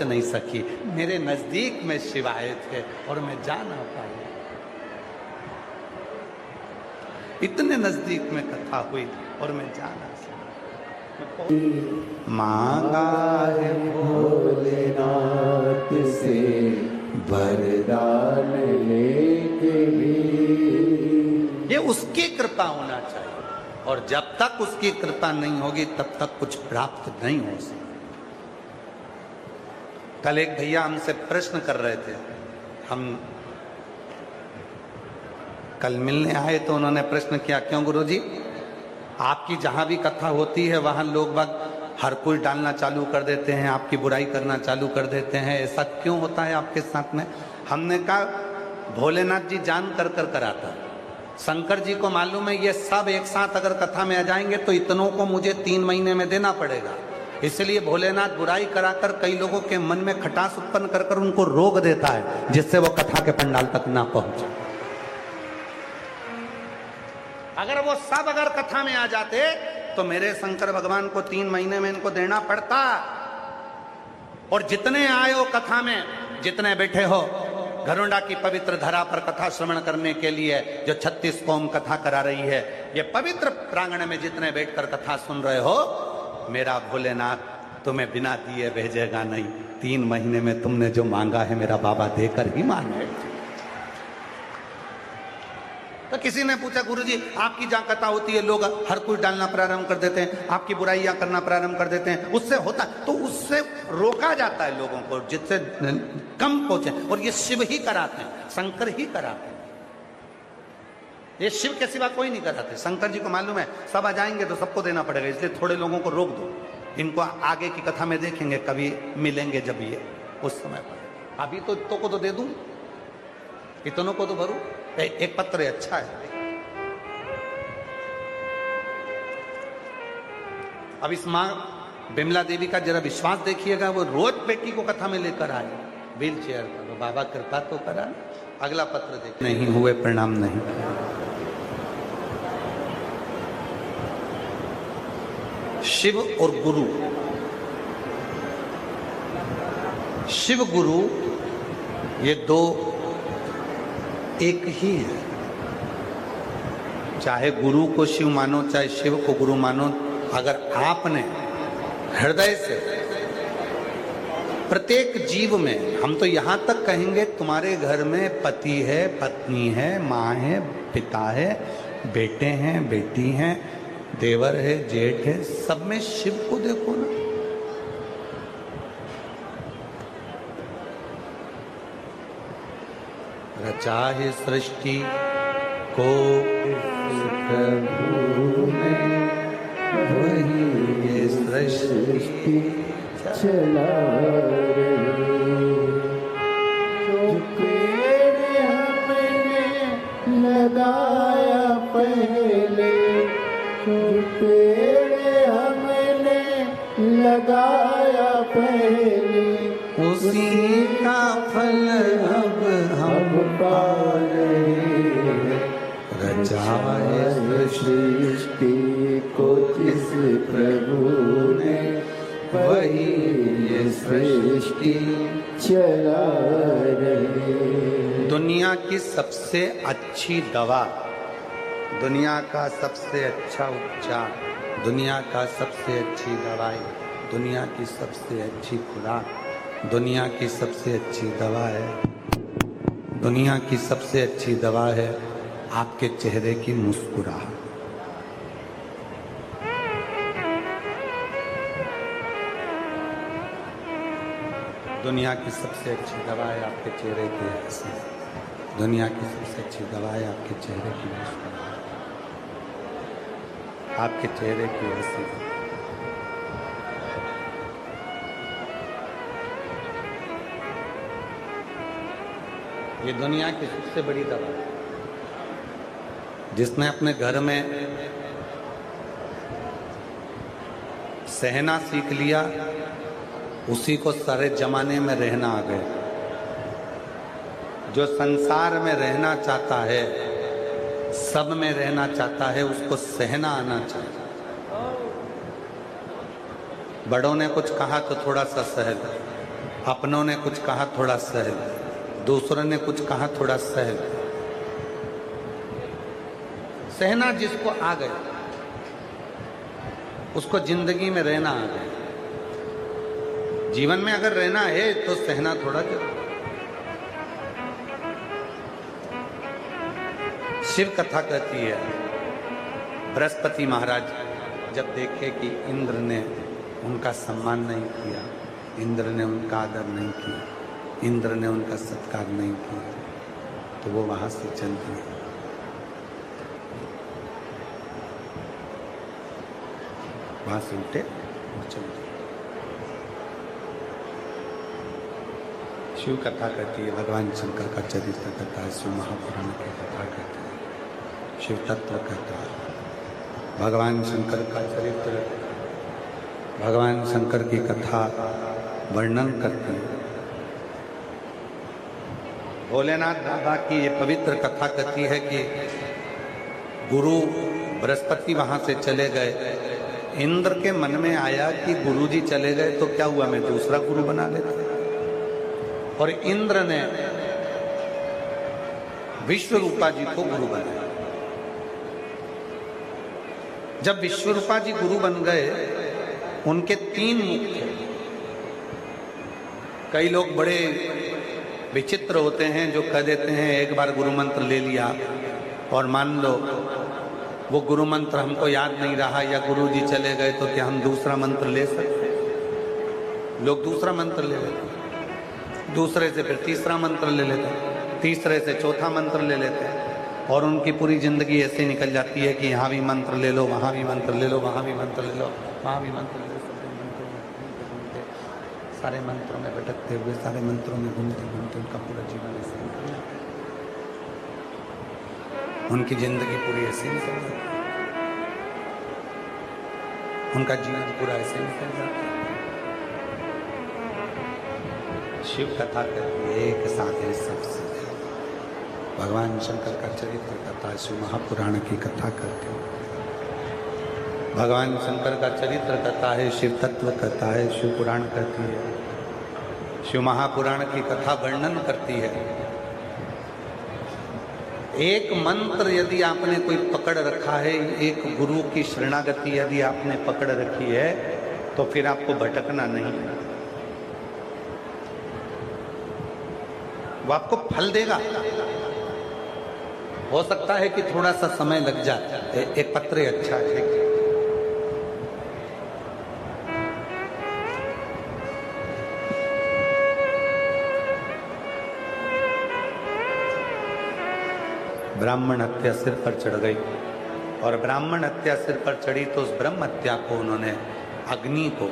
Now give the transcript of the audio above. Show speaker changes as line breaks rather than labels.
सोच नहीं सकी। मेरे नजदीक में शिव आए थे और मैं जा ना पाई। इतने नजदीक में कथा हुई और मैं जा ना सका। मांगा है
भोलेनाथ से वरदान लेके भी,
ये उसकी कृपा होना चाहिए, और जब तक उसकी कृपा नहीं होगी तब तक कुछ प्राप्त नहीं हो सकता। कल एक भैया हमसे प्रश्न कर रहे थे, हम कल मिलने आए तो उन्होंने प्रश्न किया, क्यों गुरुजी आपकी जहां भी कथा होती है वहां लोग बाग हर कोई डालना चालू कर देते हैं, आपकी बुराई करना चालू कर देते हैं, ऐसा क्यों होता है आपके साथ में? हमने कहा भोलेनाथ जी जान कर कर कराता, शंकर जी को मालूम है ये सब एक साथ अगर कथा में आ जाएंगे तो इतनों को मुझे 3 महीने में देना पड़ेगा, इसलिए भोलेनाथ बुराई कराकर कई लोगों के मन में खटास उत्पन्न कर कर उनको रोक देता है, जिससे वो कथा के पंडाल तक ना पहुंचे। अगर वो सब अगर कथा में आ जाते तो मेरे शंकर भगवान को 3 महीने में इनको देना पड़ता। और जितने आए हो कथा में, जितने बैठे हो घरोंडा की पवित्र धरा पर कथा श्रवण करने के लिए, जो 36 कौम कथा करा रही है, ये पवित्र प्रांगण में जितने बैठकर कथा सुन रहे हो, मेरा भोलेनाथ तुम्हें बिना दिए भेजेगा नहीं। 3 महीने में तुमने जो मांगा है मेरा बाबा देकर ही मांगे। तो किसी ने पूछा गुरुजी आपकी जहां कथा होती है लोग हर कोई डालना प्रारंभ कर देते हैं, आपकी बुराइयां करना प्रारंभ कर देते हैं, उससे होता तो उससे रोका जाता है लोगों को, जिससे कम पहुंचे। और ये शिव ही कराते हैं, शंकर ही कराते हैं, ये शिव के सिवा कोई नहीं कराते। शंकर जी को मालूम है सब आ जाएंगे तो सबको देना पड़ेगा, इसलिए थोड़े लोगों को रोक दो, इनको आगे की कथा में देखेंगे, कभी मिलेंगे जब ये उस समय पर। अभी तो को तो दे दूं, इतनों को तो भरू। एक पत्र अच्छा है, अब इस मां बिमला देवी का जरा विश्वास देखिएगा, वो रोज बेटी को कथा में लेकर आए व्हील चेयर पर, तो बाबा कृपा तो करा। अगला पत्र देख, नहीं हुए प्रणाम नहीं। शिव और गुरु, शिव गुरु ये दो एक ही है। चाहे गुरु को शिव मानो चाहे शिव को गुरु मानो, अगर आपने हृदय से प्रत्येक जीव में, हम तो यहां तक कहेंगे तुम्हारे घर में पति है, पत्नी है, माँ है, पिता है, बेटे हैं, बेटी हैं, देवर है, जेठ है, सब में शिव को देखो ना। रचा है सृष्टि को प्रभु ने, वही ये सृष्टि
चला रही। जो पेड़ हमने लगाया पहले, जो पेड़ हमने लगाया पहले,
उसी का फल अब हम पा रहे हैं। रचा है
सृष्टि को जिस प्रभु ने, वही ये सृष्टि चला रही।
दुनिया की सबसे अच्छी दवा, दुनिया का सबसे अच्छा उपचार, दुनिया का सबसे अच्छी दवाई, दुनिया की सबसे अच्छी खुराक, दुनिया की सबसे अच्छी दवा है, दुनिया की सबसे अच्छी दवा है आपके चेहरे की मुस्कुराहट। दुनिया की सबसे अच्छी दवा है आपके चेहरे की हंसी, दुनिया की सबसे अच्छी दवा है आपके चेहरे की मुस्कुराहट, आपके चेहरे की हंसी। ये दुनिया की सबसे बड़ी दवा है। जिसने अपने घर में सहना सीख लिया, उसी को सारे जमाने में रहना आ गए। जो संसार में रहना चाहता है, सब में रहना चाहता है, उसको सहना आना चाहिए। बड़ों ने कुछ कहा तो थोड़ा सा सह लो, अपनों ने कुछ कहा थोड़ा सह, दूसरों ने कुछ कहा थोड़ा सह। सहना जिसको आ गया उसको जिंदगी में रहना आ गया। जीवन में अगर रहना है तो सहना थोड़ा जरूर। शिव कथा कहती है, बृहस्पति महाराज जब देखे कि इंद्र ने उनका सम्मान नहीं किया, इंद्र ने उनका आदर नहीं किया, इंद्र ने उनका सत्कार नहीं किया, तो वो वहां से चल दिए। वहां से उठे और चल दिए। शिव कथा कहती है, भगवान शंकर का चरित्र कहता है, शिव महापुराण की कथा कहती है, शिव तत्व कहता है, भगवान शंकर का चरित्र, भगवान शंकर की कथा वर्णन करती है। भोलेनाथ बाबा की ये पवित्र कथा कहती है कि गुरु बृहस्पति वहां से चले गए। इंद्र के मन में आया कि गुरुजी चले गए तो क्या हुआ, मैं दूसरा गुरु बना लेता। और इंद्र ने विश्वरूपा जी को गुरु बनाया। जब विश्वरूपा जी गुरु बन गए, उनके 3 मुख थे। कई लोग बड़े विचित्र होते हैं जो कह देते हैं एक बार गुरु मंत्र ले लिया और मान लो वो गुरु मंत्र हमको याद नहीं रहा या गुरु जी चले गए तो क्या हम दूसरा मंत्र ले सकते? लोग दूसरा मंत्र ले लेते, दूसरे से फिर तीसरा मंत्र ले लेते, तीसरे से चौथा मंत्र ले लेते हैं और उनकी पूरी जिंदगी ऐसे निकल जाती है कि यहाँ भी मंत्र ले लो, वहाँ भी मंत्र ले लो, वहाँ भी मंत्र ले लो, वहाँ भी मंत्र ले लो। सारे मंत्रों में भटकते हुए, सारे मंत्रों में घूमते घूमते उनका पूरा जीवन ऐसे निकल जाता है। उनकी जिंदगी पूरी ऐसे निकल जाती है, उनका जीवन पूरा ऐसे निकल जाता है। शिव कथा करती है, एक साथ है सबसे। भगवान शंकर का चरित्र कथा, शिव महापुराण की कथा करते हैं। भगवान शंकर का चरित्र कथा है, शिव तत्व कथा है, शिव पुराण कहती है, शिव महापुराण की कथा वर्णन करती है। एक मंत्र यदि आपने कोई पकड़ रखा है, एक गुरु की शरणागति यदि आपने पकड़ रखी है, तो फिर आपको भटकना नहीं, वो आपको फल देगा। हो सकता है कि थोड़ा सा समय लग जाए, एक पत्र अच्छा है। ब्राह्मण हत्या सिर पर चढ़ गई और ब्राह्मण हत्या सिर पर चढ़ी तो उस ब्रह्म हत्या को उन्होंने अग्नि को